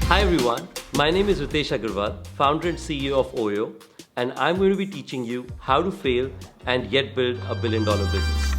Hi everyone, my name is Ritesh Agarwal, founder and CEO of OYO, and I'm going to be teaching you how to fail and yet build a billion-dollar business.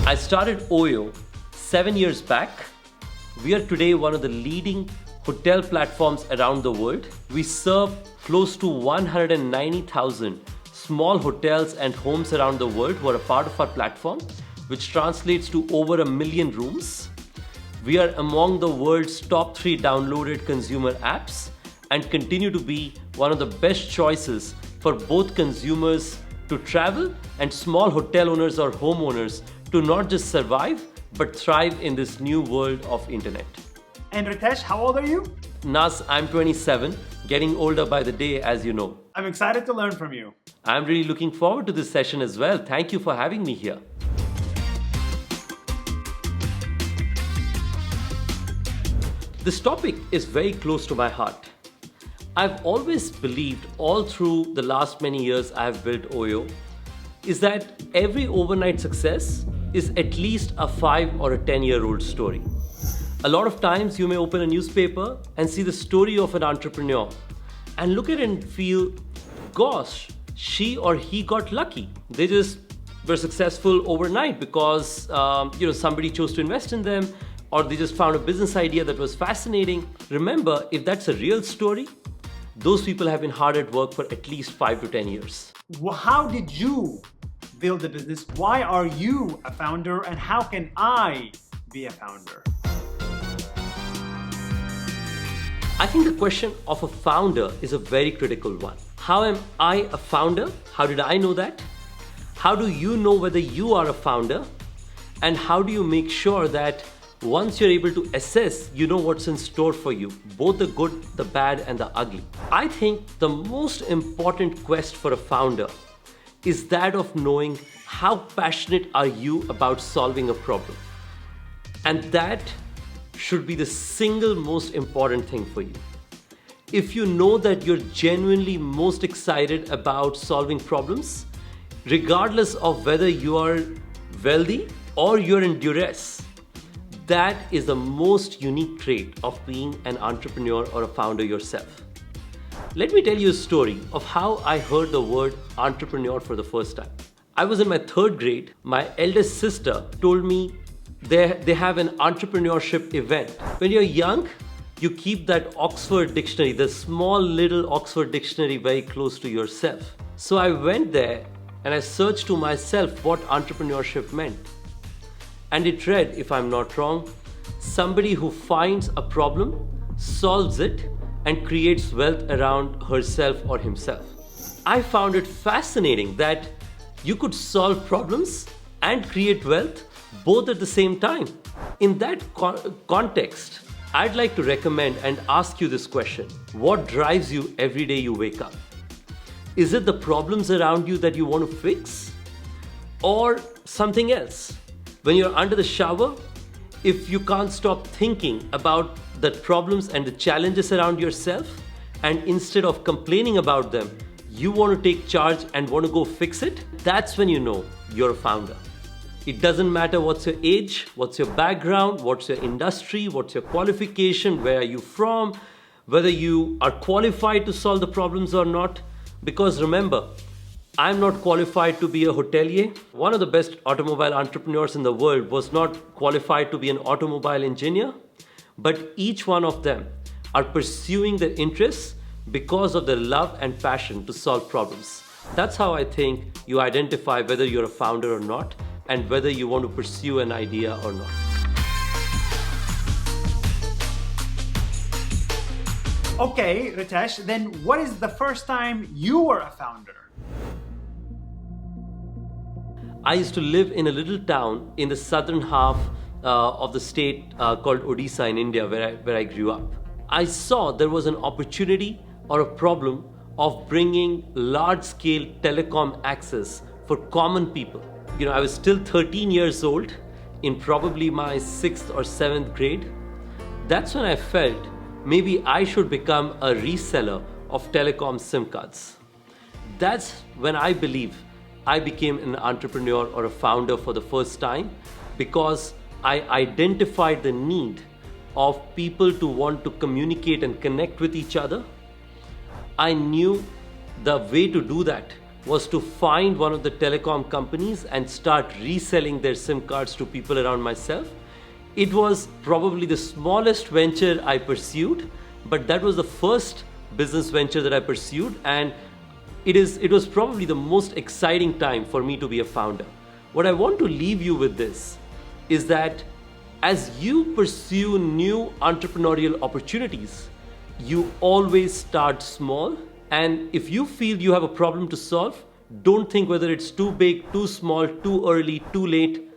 I started OYO 7 years back. We are today one of the leading hotel platforms around the world. We serve close to 190,000 small hotels and homes around the world who are a part of our platform, which translates to over 1 million rooms. We are among the world's top 3 downloaded consumer apps and continue to be one of the best choices for both consumers to travel and small hotel owners or homeowners to not just survive but thrive in this new world of internet. And Ritesh, how old are you? Nas, I'm 27, getting older by the day, as you know. I'm excited to learn from you. I'm really looking forward to this session as well. Thank you for having me here. This topic is very close to my heart. I've always believed all through the last many years I've built OYO is that every overnight success is at least a 5 or a 10-year-old story. A lot of times you may open a newspaper and see the story of an entrepreneur and look at it and feel, gosh, she or he got lucky. They just were successful overnight because somebody chose to invest in them, or they just found a business idea that was fascinating. Remember, if that's a real story, those people have been hard at work for at least 5 to 10 years. How did you build a business? Why are you a founder? And how can I be a founder? I think the question of a founder is a very critical one. How am I a founder? How did I know that? How do you know whether you are a founder? And how do you make sure that once you're able to assess, you know what's in store for you, both the good, the bad, and the ugly? I think the most important quest for a founder is that of knowing how passionate are you about solving a problem. And that should be the single most important thing for you. If you know that you're genuinely most excited about solving problems, regardless of whether you are wealthy or you're in duress, that is the most unique trait of being an entrepreneur or a founder yourself. Let me tell you a story of how I heard the word entrepreneur for the first time. I was in my 3rd grade. My eldest sister told me they have an entrepreneurship event. When you're young, you keep that Oxford dictionary, the small little Oxford dictionary, very close to yourself. So I went there and I searched to myself what entrepreneurship meant. And it read, if I'm not wrong, somebody who finds a problem, solves it, and creates wealth around herself or himself. I found it fascinating that you could solve problems and create wealth both at the same time. In that context, I'd like to recommend and ask you this question. What drives you every day you wake up? Is it the problems around you that you want to fix? Or something else? When you're under the shower, if you can't stop thinking about the problems and the challenges around yourself, and instead of complaining about them, you want to take charge and want to go fix it, that's when you know you're a founder. It doesn't matter what's your age, what's your background, what's your industry, what's your qualification, where are you from, whether you are qualified to solve the problems or not. Because remember, I'm not qualified to be a hotelier. One of the best automobile entrepreneurs in the world was not qualified to be an automobile engineer, but each one of them are pursuing their interests because of their love and passion to solve problems. That's how I think you identify whether you're a founder or not, and whether you want to pursue an idea or not. Okay, Ritesh, then what is the first time you were a founder? I used to live in a little town in the southern half of the state called Odisha in India, where I grew up. I saw there was an opportunity or a problem of bringing large-scale telecom access for common people. I was still 13 years old, in probably my 6th or 7th grade. That's when I felt maybe I should become a reseller of telecom SIM cards. That's when I believe I became an entrepreneur or a founder for the first time because I identified the need of people to want to communicate and connect with each other. I knew the way to do that was to find one of the telecom companies and start reselling their SIM cards to people around myself. It was probably the smallest venture I pursued, but that was the first business venture that I pursued, and it was probably the most exciting time for me to be a founder. What I want to leave you with this is that as you pursue new entrepreneurial opportunities, you always start small. And if you feel you have a problem to solve, don't think whether it's too big, too small, too early, too late.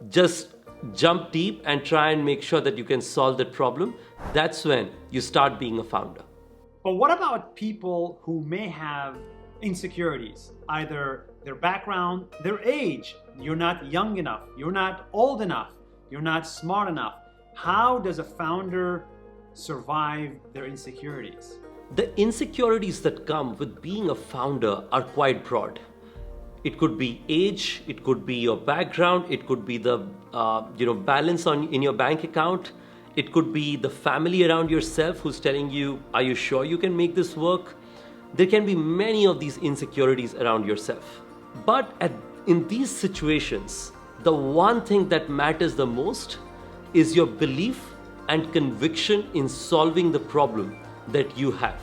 Just jump deep and try and make sure that you can solve that problem. That's when you start being a founder. But what about people who may have insecurities, either their background, their age? You're not young enough, you're not old enough, you're not smart enough. How does a founder survive their insecurities? The insecurities that come with being a founder are quite broad. It could be age, it could be your background, it could be the balance in your bank account, it could be the family around yourself who's telling you, are you sure you can make this work? There can be many of these insecurities around yourself. But in these situations, the one thing that matters the most is your belief and conviction in solving the problem that you have.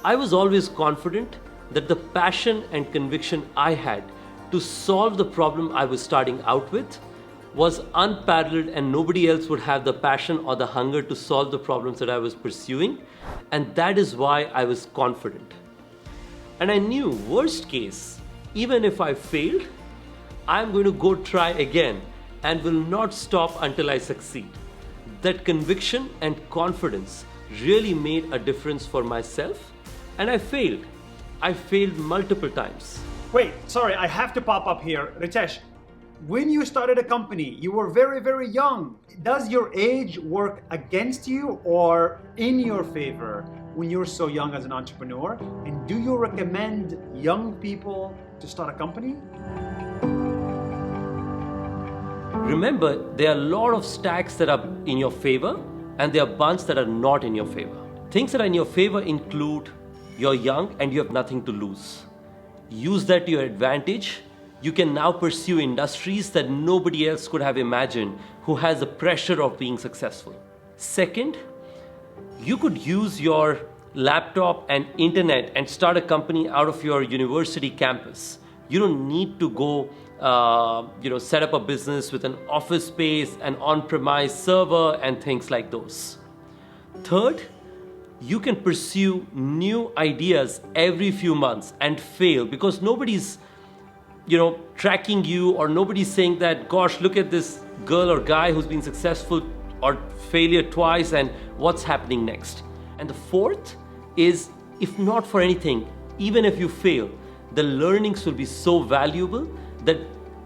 I was always confident that the passion and conviction I had to solve the problem I was starting out with was unparalleled, and nobody else would have the passion or the hunger to solve the problems that I was pursuing. And that is why I was confident. And I knew, worst case, even if I failed, I'm going to go try again and will not stop until I succeed. That conviction and confidence really made a difference for myself, and I failed. I failed multiple times. Wait, sorry, I have to pop up here. Ritesh, when you started a company, you were very, very young. Does your age work against you or in your favor when you're so young as an entrepreneur? And do you recommend young people to start a company? Remember, there are a lot of stacks that are in your favor, and there are bunch that are not in your favor. Things that are in your favor include you're young and you have nothing to lose. Use that to your advantage. You can now pursue industries that nobody else could have imagined who has the pressure of being successful. Second, you could use your laptop and internet and start a company out of your university campus. You don't need to go set up a business with an office space, an on-premise server, and things like those. Third, you can pursue new ideas every few months and fail because nobody's tracking you, or nobody's saying that, gosh, look at this girl or guy who's been successful or failure twice, and what's happening next. And the fourth is, if not for anything, even if you fail, the learnings will be so valuable that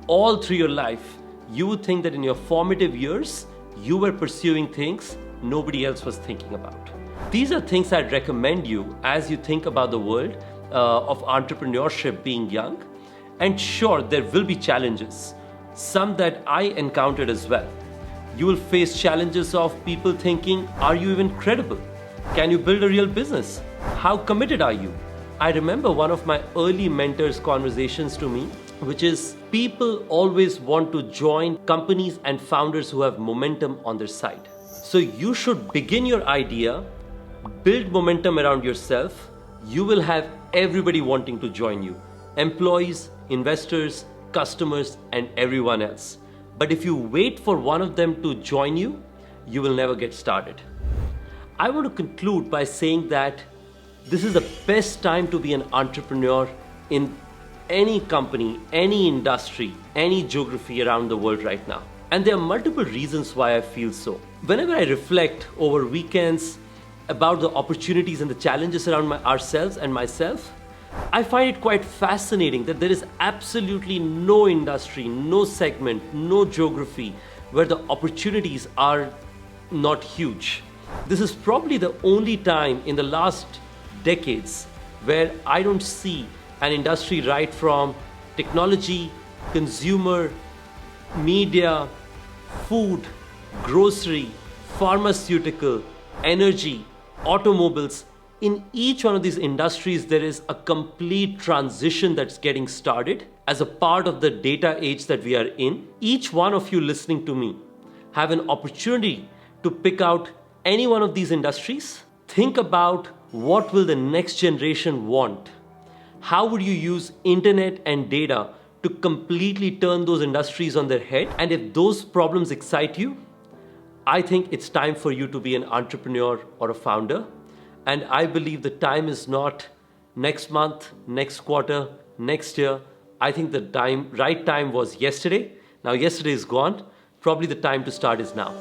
all through your life, you would think that in your formative years, you were pursuing things nobody else was thinking about. These are things I'd recommend you as you think about the world of entrepreneurship being young. And sure, there will be challenges, some that I encountered as well. You will face challenges of people thinking, are you even credible? Can you build a real business? How committed are you? I remember one of my early mentors' conversations to me, which is people always want to join companies and founders who have momentum on their side. So you should begin your idea, build momentum around yourself. You will have everybody wanting to join you. Employees, investors, customers, and everyone else. But if you wait for one of them to join you, you will never get started. I want to conclude by saying that this is the best time to be an entrepreneur in any company, any industry, any geography around the world right now. And there are multiple reasons why I feel so. Whenever I reflect over weekends about the opportunities and the challenges around ourselves and myself, I find it quite fascinating that there is absolutely no industry, no segment, no geography where the opportunities are not huge. This is probably the only time in the last decades where I don't see an industry right from technology, consumer, media, food, grocery, pharmaceutical, energy, automobiles. In each one of these industries, there is a complete transition that's getting started as a part of the data age that we are in. Each one of you listening to me have an opportunity to pick out any one of these industries. Think about what will the next generation want. How would you use internet and data to completely turn those industries on their head? And if those problems excite you, I think it's time for you to be an entrepreneur or a founder. And I believe the time is not next month, next quarter, next year. I think the right time was yesterday. Now yesterday is gone. Probably the time to start is now.